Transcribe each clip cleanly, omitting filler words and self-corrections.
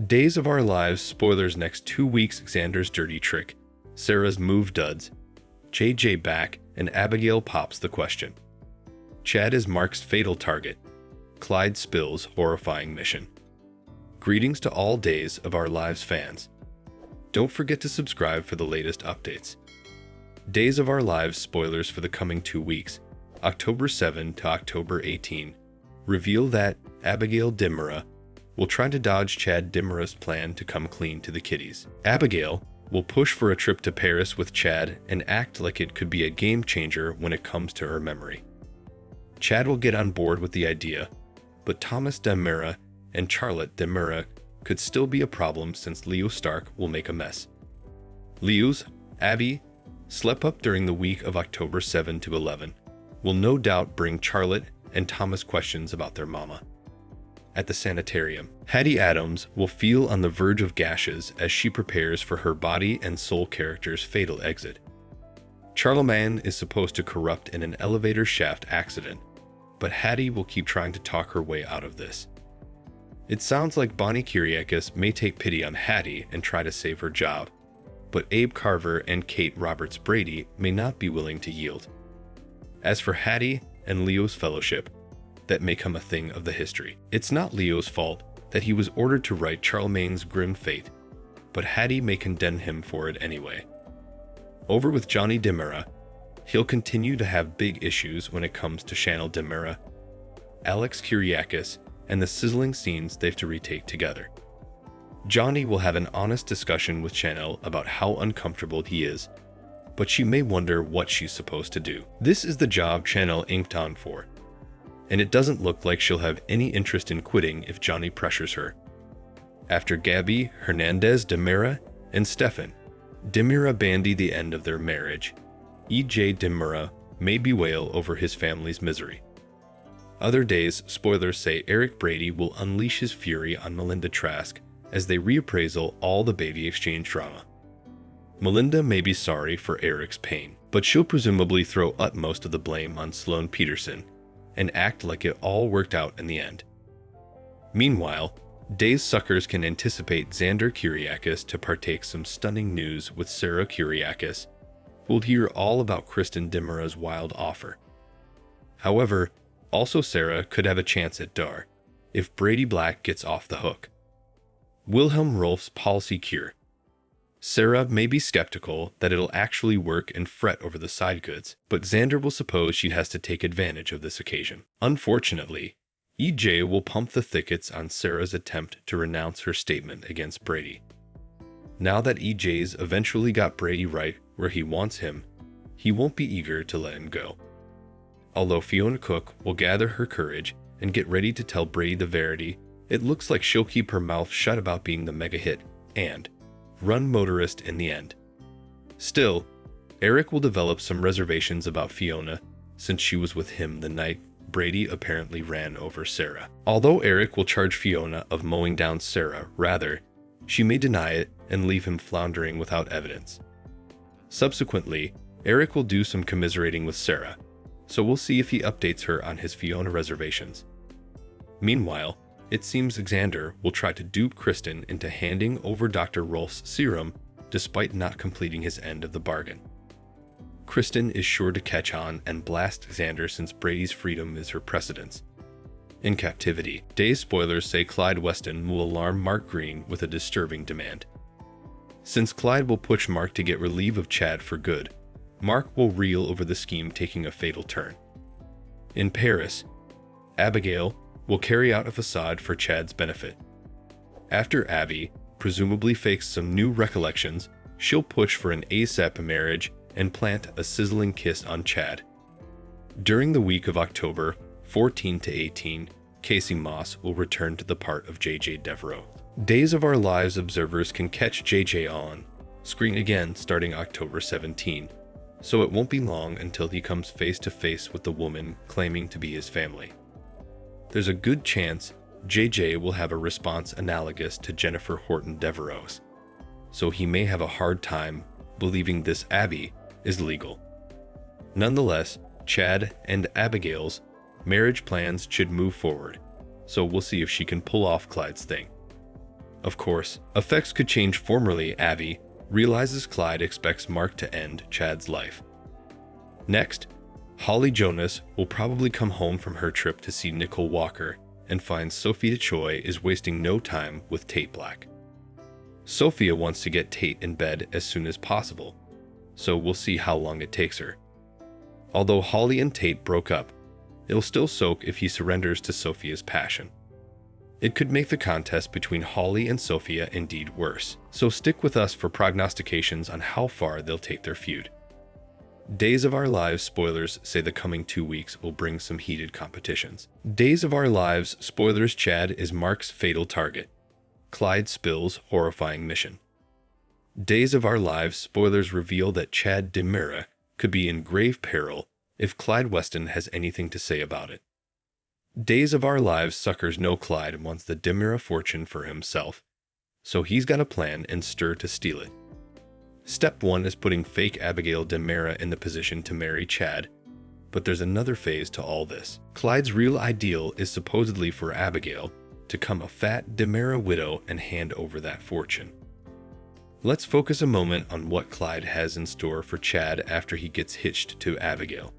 Days of Our Lives spoilers next 2 weeks. Xander's dirty trick, Sarah's move duds, JJ back, and Abigail pops the question. Chad is Mark's fatal target. Clyde spills horrifying mission. Greetings to all Days of Our Lives fans. Don't forget to subscribe for the latest updates. Days of Our Lives spoilers for the coming 2 weeks, October 7 to October 18, reveal that Abigail Dimura will try to dodge Chad Dimura's plan to come clean to the kiddies. Abigail will push for a trip to Paris with Chad and act like it could be a game changer when it comes to her memory. Chad will get on board with the idea, but Thomas Dimura and Charlotte Dimura could still be a problem since Leo Stark will make a mess. Leo's Abby slip up during the week of October 7 to 11 will no doubt bring Charlotte and Thomas questions about their mama. At the sanitarium, Hattie Adams will feel on the verge of gashes as she prepares for her body and soul character's fatal exit. Charlemagne is supposed to corrupt in an elevator shaft accident, but Hattie will keep trying to talk her way out of this. It sounds like Bonnie Kyriakis may take pity on Hattie and try to save her job, but Abe Carver and Kate Roberts Brady may not be willing to yield. As for Hattie and Leo's fellowship, that may come a thing of the history. It's not Leo's fault that he was ordered to write Charlemagne's grim fate, but Hattie may condemn him for it anyway. Over with Johnny Dimura, he'll continue to have big issues when it comes to Chanel Dimura, Alex Kyriakis, and the sizzling scenes they've to retake together. Johnny will have an honest discussion with Chanel about how uncomfortable he is, but she may wonder what she's supposed to do. This is the job Chanel inked on for, and it doesn't look like she'll have any interest in quitting if Johnny pressures her. After Gabby Hernandez Dimura and Stefan Dimura bandy the end of their marriage, E.J. Dimura may bewail over his family's misery. Other Days spoilers say Eric Brady will unleash his fury on Melinda Trask as they reappraisal all the baby exchange drama. Melinda may be sorry for Eric's pain, but she'll presumably throw utmost of the blame on Sloane Peterson and act like it all worked out in the end. Meanwhile, Days suckers can anticipate Xander Kyriakis to partake some stunning news with Sarah Kyriakis, who'll hear all about Kristen Dimura's wild offer. However, also Sarah could have a chance at Dar if Brady Black gets off the hook. Wilhelm Rolf's policy cure. Sarah may be skeptical that it'll actually work and fret over the side goods, but Xander will suppose she has to take advantage of this occasion. Unfortunately, EJ will pump the thickets on Sarah's attempt to renounce her statement against Brady. Now that EJ's eventually got Brady right where he wants him, he won't be eager to let him go. Although Fiona Cook will gather her courage and get ready to tell Brady the verity, it looks like she'll keep her mouth shut about being the mega hit and run motorist in the end. Still, Eric will develop some reservations about Fiona since she was with him the night Brady apparently ran over Sarah. Although Eric will charge Fiona of mowing down Sarah, rather, she may deny it and leave him floundering without evidence. Subsequently, Eric will do some commiserating with Sarah, so we'll see if he updates her on his Fiona reservations. Meanwhile, it seems Xander will try to dupe Kristen into handing over Dr. Rolf's serum despite not completing his end of the bargain. Kristen is sure to catch on and blast Xander since Brady's freedom is her precedence. In captivity, Days spoilers say Clyde Weston will alarm Mark Green with a disturbing demand. Since Clyde will push Mark to get relief of Chad for good, Mark will reel over the scheme taking a fatal turn. In Paris, Abigail will carry out a facade for Chad's benefit. After Abby presumably fakes some new recollections, she'll push for an ASAP marriage and plant a sizzling kiss on Chad. During the week of October 14 to 18, Casey Moss will return to the part of JJ Devereaux. Days of Our Lives observers can catch JJ on screen again starting October 17, so it won't be long until he comes face to face with the woman claiming to be his family. There's a good chance JJ will have a response analogous to Jennifer Horton Devereaux's, so he may have a hard time believing this Abby is legal. Nonetheless, Chad and Abigail's marriage plans should move forward, so we'll see if she can pull off Clyde's thing. Of course, effects could change. Formerly, Abby realizes Clyde expects Mark to end Chad's life. Next, Holly Jonas will probably come home from her trip to see Nicole Walker and finds Sophia Choi is wasting no time with Tate Black. Sophia wants to get Tate in bed as soon as possible, so we'll see how long it takes her. Although Holly and Tate broke up, it'll still soak if he surrenders to Sophia's passion. It could make the contest between Holly and Sophia indeed worse, so stick with us for prognostications on how far they'll take their feud. Days of Our Lives spoilers say the coming 2 weeks will bring some heated competitions. Days of Our Lives spoilers: Chad is Mark's fatal target. Clyde spills horrifying mission. Days of Our Lives spoilers reveal that Chad DiMera could be in grave peril if Clyde Weston has anything to say about it. Days of Our Lives suckers know Clyde wants the DiMera fortune for himself, so he's got a plan and stir to steal it. Step 1 is putting fake Abigail DiMera in the position to marry Chad, but there's another phase to all this. Clyde's real ideal is supposedly for Abigail to become a fat DiMera widow and hand over that fortune. Let's focus a moment on what Clyde has in store for Chad after he gets hitched to Abigail.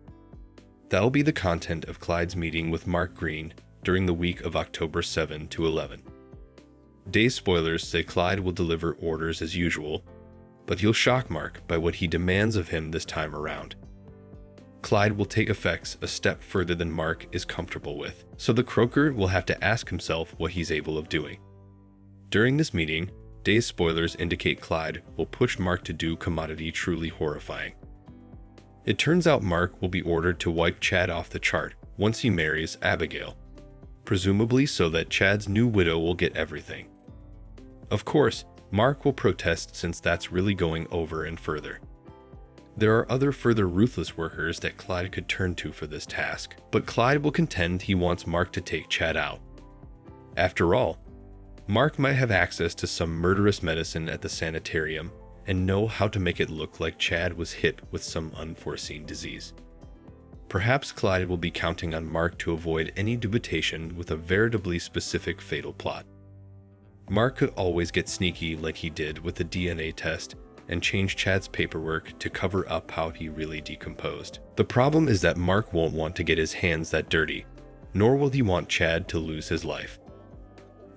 That'll be the content of Clyde's meeting with Mark Green during the week of October 7 to 11. Day spoilers say Clyde will deliver orders as usual, but he'll shock Mark by what he demands of him this time around. Clyde will take effects a step further than Mark is comfortable with, so the croaker will have to ask himself what he's able of doing. During this meeting, Day's spoilers indicate Clyde will push Mark to do commodity truly horrifying. It turns out Mark will be ordered to wipe Chad off the chart once he marries Abigail, presumably so that Chad's new widow will get everything. Of course, Mark will protest since that's really going over and further. There are other further ruthless workers that Clyde could turn to for this task, but Clyde will contend he wants Mark to take Chad out. After all, Mark might have access to some murderous medicine at the sanitarium and know how to make it look like Chad was hit with some unforeseen disease. Perhaps Clyde will be counting on Mark to avoid any dubitation with a veritably specific fatal plot. Mark could always get sneaky like he did with the DNA test and change Chad's paperwork to cover up how he really decomposed. The problem is that Mark won't want to get his hands that dirty, nor will he want Chad to lose his life.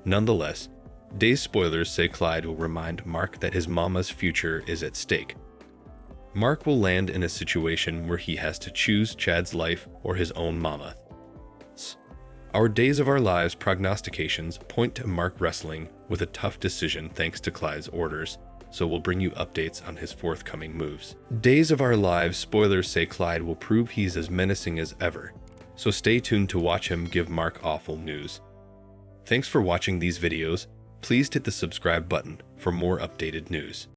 Nonetheless, Day's spoilers say Clyde will remind Mark that his mama's future is at stake. Mark will land in a situation where he has to choose Chad's life or his own mama. Our Days of Our Lives prognostications point to Mark wrestling with a tough decision thanks to Clyde's orders, so we'll bring you updates on his forthcoming moves. Days of Our Lives spoilers say Clyde will prove he's as menacing as ever, so stay tuned to watch him give Mark awful news. Thanks for watching these videos. Please hit the subscribe button for more updated news.